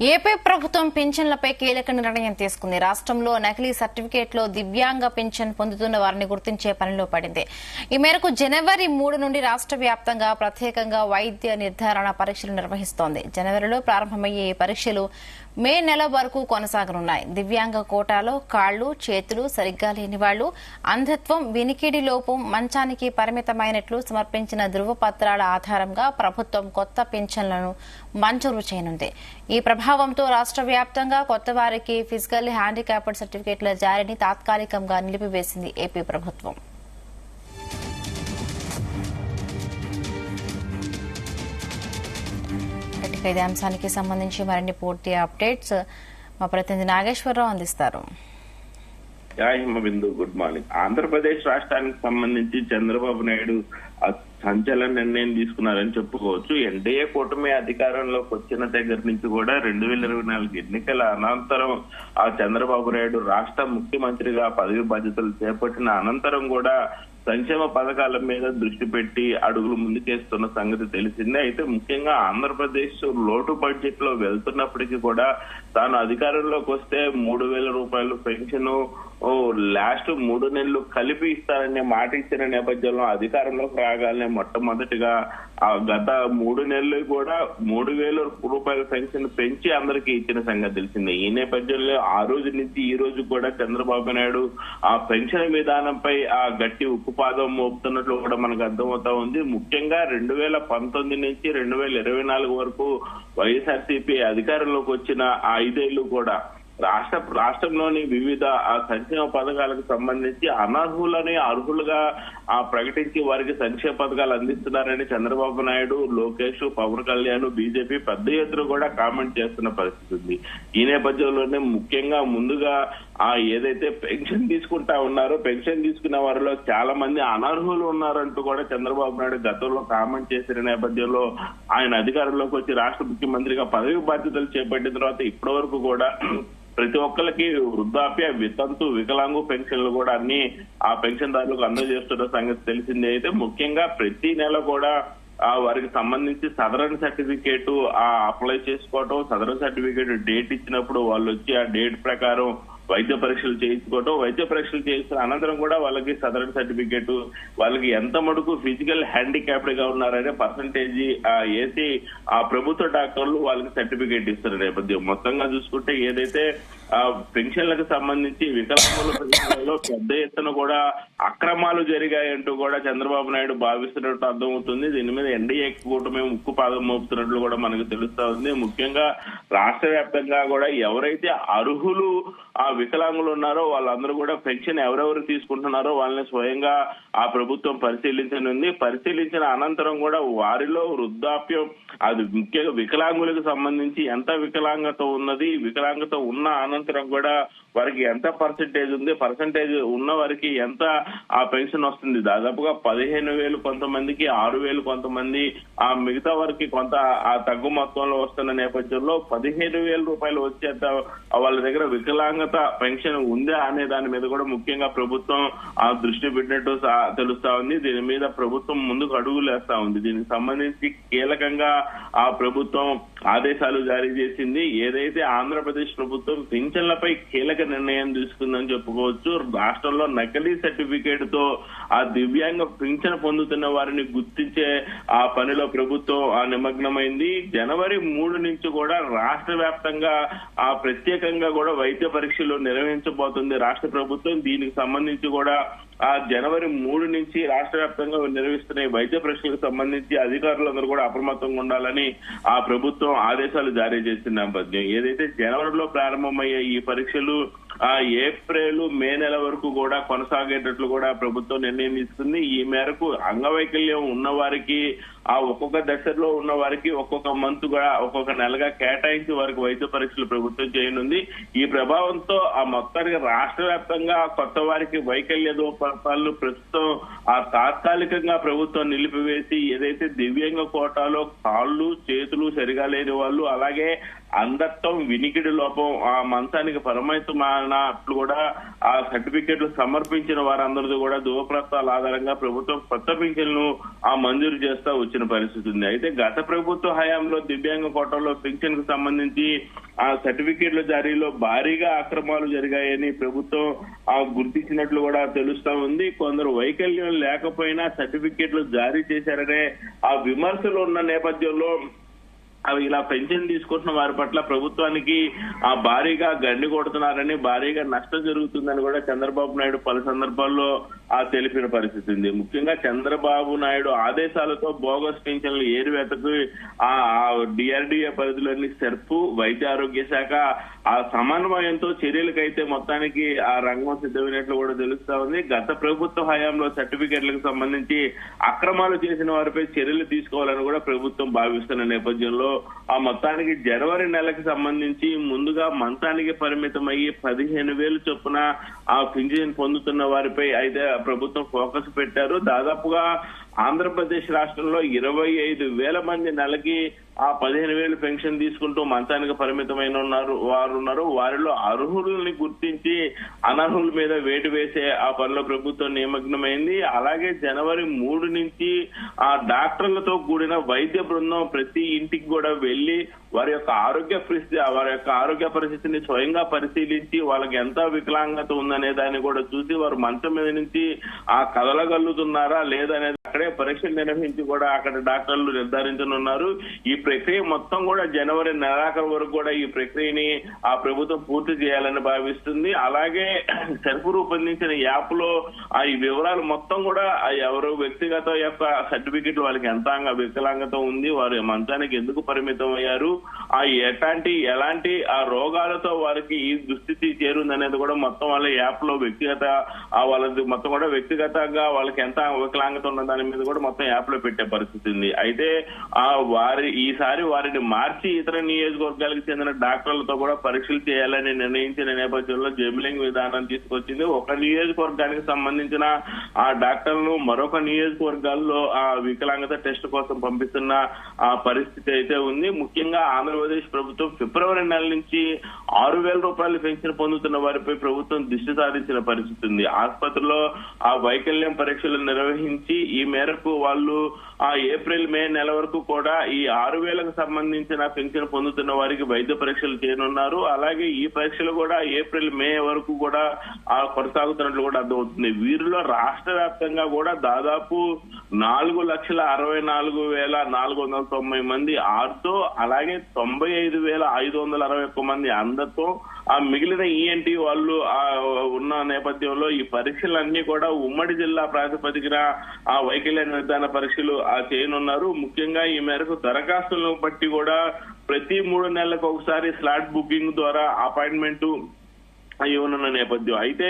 AP ప్రభుత్వం పింఛన్లపై కీలక నిర్ణయం తీసుకుంది. రాష్ట్రంలో నకిలీ సర్టిఫికేట్లో దివ్యాంగ పింఛన్ పొందుతున్న వారిని గుర్తించే పనిలో పడింది. ఈ మేరకు జనవరి 3 నుండి రాష్ట్ర వ్యాప్తంగా ప్రత్యేకంగా వైద్య నిర్ధారణ పరీక్షలు నిర్వహిస్తోంది. జనవరిలో ప్రారంభమయ్యే ఈ పరీక్షలు మే నెల వరకు కొనసాగనున్నాయి. దివ్యాంగ కోటాలో కాళ్లు చేతులు సరిగ్గా లేని వాళ్లు, అంధత్వం, వినికిడి లోపం, మంచానికి పరిమితమైనట్లు సమర్పించిన ధృవపత్రాల ఆధారంగా ప్రభుత్వం కొత్త పింఛన్లను మంజూరు చేయనుంది. ఈ ప్రభావంతో రాష్ట్ర వ్యాప్తంగా కొత్త వారికి ఫిజికల్ హ్యాండిక్యాప్డ్ సర్టిఫికేట్ల జారీని తాత్కాలికంగా నిలిపివేసింది ఏపీ ప్రభుత్వం. ఇదే అంశానికి సంబంధించి మరిన్ని పూర్తి అప్డేట్స్ మా ప్రతినిధి నాగేశ్వరరావు అందిస్తారు. Himabindu, good morning. ఆంధ్రప్రదేశ్ రాష్ట్రానికి సంబంధించి చంద్రబాబు నాయుడు సంచలన నిర్ణయం తీసుకున్నారని చెప్పుకోవచ్చు. ఎన్డీఏ కూటమి అధికారంలోకి వచ్చిన దగ్గర నుంచి కూడా 2024 ఎన్నికల అనంతరం చంద్రబాబు నాయుడు రాష్ట్ర ముఖ్యమంత్రిగా పదవి బాధ్యతలు చేపట్టిన అనంతరం కూడా సంక్షేమ పథకాల మీద దృష్టి పెట్టి అడుగులు ముందుకేస్తున్న సంగతి తెలిసిందే. అయితే ముఖ్యంగా ఆంధ్రప్రదేశ్ లోటు బడ్జెట్ లో వెళ్తున్నప్పటికీ కూడా తాను అధికారంలోకి వస్తే 3,000 రూపాయలు పెన్షన్ లాస్ట్ 3 నెలలు కలిపి ఇస్తారనే మాట ఇచ్చిన నేపథ్యంలో అధికారంలోకి రాగానే మొట్టమొదటిగా గత 3 నెలలు కూడా 3,000 రూపాయల పెన్షన్ పెంచి అందరికీ ఇచ్చిన సంగతి తెలిసిందే. ఈ నేపథ్యంలో ఆ రోజు నుంచి ఈ రోజు కూడా చంద్రబాబు నాయుడు ఆ పెన్షన్ విధానంపై గట్టి ఉక్కుపాదం మోపుతున్నట్లు కూడా మనకు అర్థమవుతా ఉంది. ముఖ్యంగా 2019 నుంచి 2024 వరకు వైఎస్ఆర్సీపీ అధికారంలోకి వచ్చిన 5 ఏళ్లు కూడా రాష్ట్రంలోని వివిధ సంక్షేమ పథకాలకు సంబంధించి అనర్హులని అర్హులుగా ప్రకటించి వారికి సంక్షేమ పథకాలు అందిస్తున్నారని చంద్రబాబు నాయుడు, లోకేష్, పవన్ కళ్యాణ్, బీజేపీ పెద్ద ఎత్తున కూడా కామెంట్ చేస్తున్న పరిస్థితి ఉంది. ఈ నేపథ్యంలోనే ముఖ్యంగా ముందుగా ఏదైతే పెన్షన్ తీసుకుంటా ఉన్నారో పెన్షన్ తీసుకున్న వారిలో చాలా మంది అనర్హులు ఉన్నారంటూ కూడా చంద్రబాబు నాయుడు గతంలో కామెంట్ చేసిన నేపథ్యంలో ఆయన అధికారంలోకి వచ్చి రాష్ట్ర ముఖ్యమంత్రిగా పదవి బాధ్యతలు చేపట్టిన తర్వాత ఇప్పటి వరకు కూడా ప్రతి ఒక్కరికి వృద్ధాప్య, వితంతు, వికలాంగు పెన్షన్లు కూడా అన్ని ఆ పెన్షన్దారులకు అందజేస్తున్న సంగతి తెలిసిందే. అయితే ముఖ్యంగా ప్రతి నెల కూడా వారికి సంబంధించి సదరన్ సర్టిఫికేట్ అప్లై చేసుకోవటం, సదరన్ సర్టిఫికేట్ డేట్ ఇచ్చినప్పుడు వాళ్ళు వచ్చి ఆ డేట్ ప్రకారం వైద్య పరీక్షలు చేయించుకోవటం, వైద్య పరీక్షలు చేసిన అనంతరం కూడా వాళ్ళకి సదరన్ సర్టిఫికేట్, వాళ్ళకి ఎంత మటుకు ఫిజికల్ హ్యాండిక్యాప్డ్ గా ఉన్నారనే పర్సంటేజ్ వేసి ప్రభుత్వ డాక్టర్లు వాళ్ళకి సర్టిఫికేట్ ఇస్తున్న నేపథ్యం. మొత్తంగా చూసుకుంటే ఏదైతే పెన్షన్లకు సంబంధించి వికలాంగుల పెన్షన్లలో పెద్ద ఎత్తున కూడా అక్రమాలు జరిగాయంటూ కూడా చంద్రబాబు నాయుడు భావిస్తున్నట్టు అర్థమవుతుంది. దీని మీద ఎన్డీఏ కూటమి ఉక్కుపాదం మోపుతున్నట్లు కూడా మనకు తెలుస్తా ఉంది. ముఖ్యంగా రాష్ట్ర వ్యాప్తంగా కూడా ఎవరైతే అర్హులు వికలాంగులు ఉన్నారో వాళ్ళందరూ కూడా పెన్షన్ ఎవరెవరు తీసుకుంటున్నారో వాళ్ళని స్వయంగా ప్రభుత్వం పరిశీలించనుంది. పరిశీలించిన అనంతరం కూడా వారిలో వృద్ధాప్యం, అది ముఖ్యంగా వికలాంగులకు సంబంధించి ఎంత వికలాంగత ఉన్నది, వికలాంగత ఉన్న అనంతరం కూడా వారికి ఎంత పర్సెంటేజ్ ఉంది, పర్సెంటేజ్ ఉన్న వారికి ఎంత పెన్షన్ వస్తుంది. దాదాపుగా 15,000 కొంతమందికి, 6,000 కొంతమంది, మిగతా వారికి కొంత తగ్గు మొత్తంలో వస్తున్న నేపథ్యంలో 15,000 రూపాయలు వచ్చేంత వాళ్ళ దగ్గర వికలాంగత పెన్షన్ ఉందా అనే దాని మీద కూడా ముఖ్యంగా ప్రభుత్వం దృష్టి పెట్టినట్టు తెలుస్తా ఉంది. దీని మీద ప్రభుత్వం ముందుకు అడుగులు వేస్తా ఉంది. దీనికి సంబంధించి కీలకంగా ప్రభుత్వం ఆదేశాలు జారీ చేసింది. ఏదైతే ఆంధ్రప్రదేశ్ ప్రభుత్వం పింఛన్లపై కీలక నిర్ణయం తీసుకుందని చెప్పుకోవచ్చు. రాష్ట్రంలో నకిలీ సర్టిఫికేట్ తో దివ్యాంగ పింఛన్ పొందుతున్న వారిని గుర్తించే పనిలో ప్రభుత్వం నిమగ్నమైంది. జనవరి 3 నుంచి కూడా రాష్ట్ర వ్యాప్తంగా ప్రత్యేకంగా కూడా వైద్య పరీక్షలు నిర్వహించబోతుంది రాష్ట్ర ప్రభుత్వం. దీనికి సంబంధించి కూడా జనవరి 3 నుంచి రాష్ట్ర వ్యాప్తంగా నిర్వహిస్తున్న వైద్య పరీక్షలకు సంబంధించి అధికారులందరూ కూడా అప్రమత్తంగా ఉండాలని ప్రభుత్వం ఆదేశాలు జారీ చేసిన నేపథ్యం. ఏదైతే జనవరిలో ప్రారంభమయ్యే ఈ పరీక్షలు ఏప్రిల్, మే నెల వరకు కూడా కొనసాగేటట్లు కూడా ప్రభుత్వం నిర్ణయం తీసుకుంది. ఈ మేరకు అంగవైకల్యం ఉన్న వారికి ఒక్కొక్క దశలో ఉన్న వారికి ఒక్కొక్క మంత్ కూడా ఒక్కొక్క నెలగా కేటాయించి వారికి వైద్య పరీక్షలు ప్రభుత్వం చేయనుంది. ఈ ప్రభావంతో మొత్తానికి రాష్ట్ర వ్యాప్తంగా కొత్త వారికి వైకల్య దోపాలు ప్రస్తుతం తాత్కాలికంగా ప్రభుత్వం నిలిపివేసి ఏదైతే దివ్యాంగ కోటాలో కాళ్ళు, చేతులు సరిగా లేని వాళ్ళు, అలాగే అంధత్వం, వినికిడి లోపం, ఆ మంచానికి పరిమితమైనట్లు కూడా ఆ సర్టిఫికెట్లు సమర్పించిన వారందరిది కూడా ధృవపత్రాల ఆధారంగా ప్రభుత్వం కొత్త పింఛన్లు మంజూరు చేస్తా వచ్చిన పరిస్థితి ఉంది. అయితే గత ప్రభుత్వ హయాంలో దివ్యాంగ కోటాలో పింఛన్ కు సంబంధించి ఆ సర్టిఫికెట్ల జారీలో భారీగా అక్రమాలు జరిగాయని ప్రభుత్వం గుర్తించినట్లు కూడా తెలుస్తా ఉంది. కొందరు వైకల్యం లేకపోయినా సర్టిఫికెట్లు జారీ చేశారనే ఆ విమర్శలు ఉన్న నేపథ్యంలో అవి ఇలా పెన్షన్ తీసుకుంటున్న వారి పట్ల ప్రభుత్వానికి భారీగా గండి కొడుతున్నారని, భారీగా నష్టం జరుగుతుందని కూడా చంద్రబాబు నాయుడు పలు సందర్భాల్లో తెలిపిన పరిస్థితి ఉంది. ముఖ్యంగా చంద్రబాబు నాయుడు ఆదేశాలతో బోగస్ పెన్షన్లు ఏరివేతకు డిఆర్డీఏ పరిధిలోని సెర్ప్, వైద్య ఆరోగ్య శాఖ ఆ సమన్వయంతో చర్యలకైతే మొత్తానికి ఆ రంగం సిద్ధమైనట్లు కూడా తెలుస్తా ఉంది. గత ప్రభుత్వ హయాంలో సర్టిఫికెట్లకు సంబంధించి అక్రమాలు చేసిన వారిపై చర్యలు తీసుకోవాలని కూడా ప్రభుత్వం భావిస్తున్న నేపథ్యంలో మొత్తానికి జనవరి నెలకి సంబంధించి ముందుగా మంచానికి పరిమితమయ్యి 15,000 చొప్పున పింఛన్ పొందుతున్న వారిపై అయితే ప్రభుత్వం ఫోకస్ పెట్టారు. దాదాపుగా ఆంధ్రప్రదేశ్ రాష్ట్రంలో 25,000 మంది నెలకి 15,000 పెన్షన్ తీసుకుంటూ మంచానికి పరిమితమైన వారు ఉన్నారు. వారిలో అర్హుల్ని గుర్తించి అనర్హుల మీద వేటు వేసే ఆ పనిలో ప్రభుత్వం నిమగ్నమైంది. అలాగే జనవరి 3 నుంచి డాక్టర్లతో కూడిన వైద్య బృందం ప్రతి ఇంటికి కూడా వెళ్లి వారి యొక్క ఆరోగ్య పరిస్థితిని స్వయంగా పరిశీలించి వాళ్ళకి ఎంత వికలాంగత ఉందనే దాన్ని కూడా చూసి వారు మంచం మీద నుంచి కదలగలుగుతున్నారా లేదనేది అక్కడే పరీక్షలు నిర్వహించి కూడా అక్కడ డాక్టర్లు నిర్ధారించనున్నారు. ఈ ప్రక్రియ మొత్తం కూడా జనవరి నెలాఖరు వరకు కూడా ఈ ప్రక్రియని ప్రభుత్వం పూర్తి చేయాలని భావిస్తుంది. అలాగే సెర్ప్ రూపొందించిన యాప్ లో ఈ వివరాలు మొత్తం కూడా ఎవరు వ్యక్తిగత యొక్క సర్టిఫికెట్లు వాళ్ళకి ఎంత వికలాంగత ఉంది, వారు మంచానికి ఎందుకు పరిమితం అయ్యారు, ఎలాంటి రోగాలతో వారికి ఈ దుస్థితి చేరుందనేది కూడా మొత్తం వాళ్ళ యాప్ లో వాళ్ళది మొత్తం కూడా వ్యక్తిగతంగా వాళ్ళకి ఎంత వికలాంగత ఉన్న దాని మీద కూడా మొత్తం యాప్ లో పెట్టే పరిస్థితి ఉంది. అయితే ఈసారి వారిని మార్చి ఇతర నియోజకవర్గాలకు చెందిన డాక్టర్లతో కూడా పరీక్షలు చేయాలని నిర్ణయించిన నేపథ్యంలో జమిలింగ్ విధానం తీసుకొచ్చింది. ఒక నియోజకవర్గానికి సంబంధించిన ఆ డాక్టర్లు మరొక నియోజకవర్గాల్లో వికలాంగత టెస్ట్ కోసం పంపిస్తున్న పరిస్థితి అయితే ఉంది. ముఖ్యంగా ఆంధ్రప్రదేశ్ ప్రభుత్వం ఫిబ్రవరి నెల నుంచి 6,000 రూపాయలు పెన్షన్ పొందుతున్న వారిపై ప్రభుత్వం దృష్టి సారించిన పరిస్థితి ఉంది. ఆసుపత్రిలో వైకల్యం పరీక్షలు నిర్వహించి ఈ మేరకు వాళ్ళు ఏప్రిల్ మే నెల వరకు కూడా ఈ 6,000కు సంబంధించిన పెన్షన్ పొందుతున్న వారికి వైద్య పరీక్షలు చేయనున్నారు. అలాగే ఈ పరీక్షలు కూడా ఏప్రిల్ మే వరకు కూడా కొనసాగుతున్నట్లు కూడా అర్థమవుతుంది. వీరిలో రాష్ట్ర వ్యాప్తంగా కూడా దాదాపు 4,64,490 మంది ఆర్తో, అలాగే 95,561 మంది అందతో, మిగిలిన ఈఎన్టీ వాళ్ళు ఉన్న నేపథ్యంలో ఈ పరీక్షలన్నీ కూడా ఉమ్మడి జిల్లా ప్రాతిపదికన వైకల్య నిర్ధారణ పరీక్షలు చేయనున్నారు. ముఖ్యంగా ఈ మేరకు దరఖాస్తులను బట్టి కూడా ప్రతి 3 నెలలకు ఒకసారి స్లాట్ బుకింగ్ ద్వారా అపాయింట్మెంట్ ఇవ్వనున్న నేపథ్యం. అయితే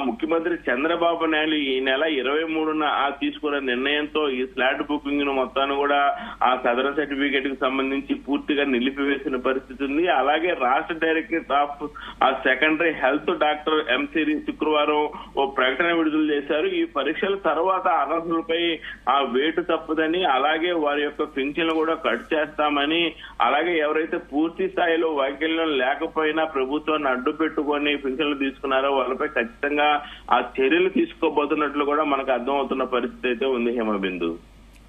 ముఖ్యమంత్రి చంద్రబాబు నాయుడు ఈ నెల 23న తీసుకున్న నిర్ణయంతో ఈ స్లాట్ బుకింగ్ ను మొత్తాన్ని కూడా సదరన్ సర్టిఫికేట్ కి సంబంధించి పూర్తిగా నిలిపివేసిన పరిస్థితి ఉంది. అలాగే రాష్ట్ర director of secondary health doctor ఎంసిరి శుక్రవారం ఓ ప్రకటన విడుదల చేశారు. ఈ పరీక్షల తర్వాత అనర్హులపై వేటు తప్పదని, అలాగే వారి యొక్క పెన్షన్లు కూడా కట్ చేస్తామని, అలాగే ఎవరైతే పూర్తి స్థాయిలో వైకల్యం లేకపోయినా ప్రభుత్వాన్ని అడ్డు పెట్టుకొని పెన్షన్లు తీసుకున్నారో వాళ్ళపై ఖచ్చితంగా చర్యలు తీసుకోబోతున్నట్లు కూడా మనకు అర్థం అవుతున్న పరిస్థితి అయితే ఉంది. హేమబిందు.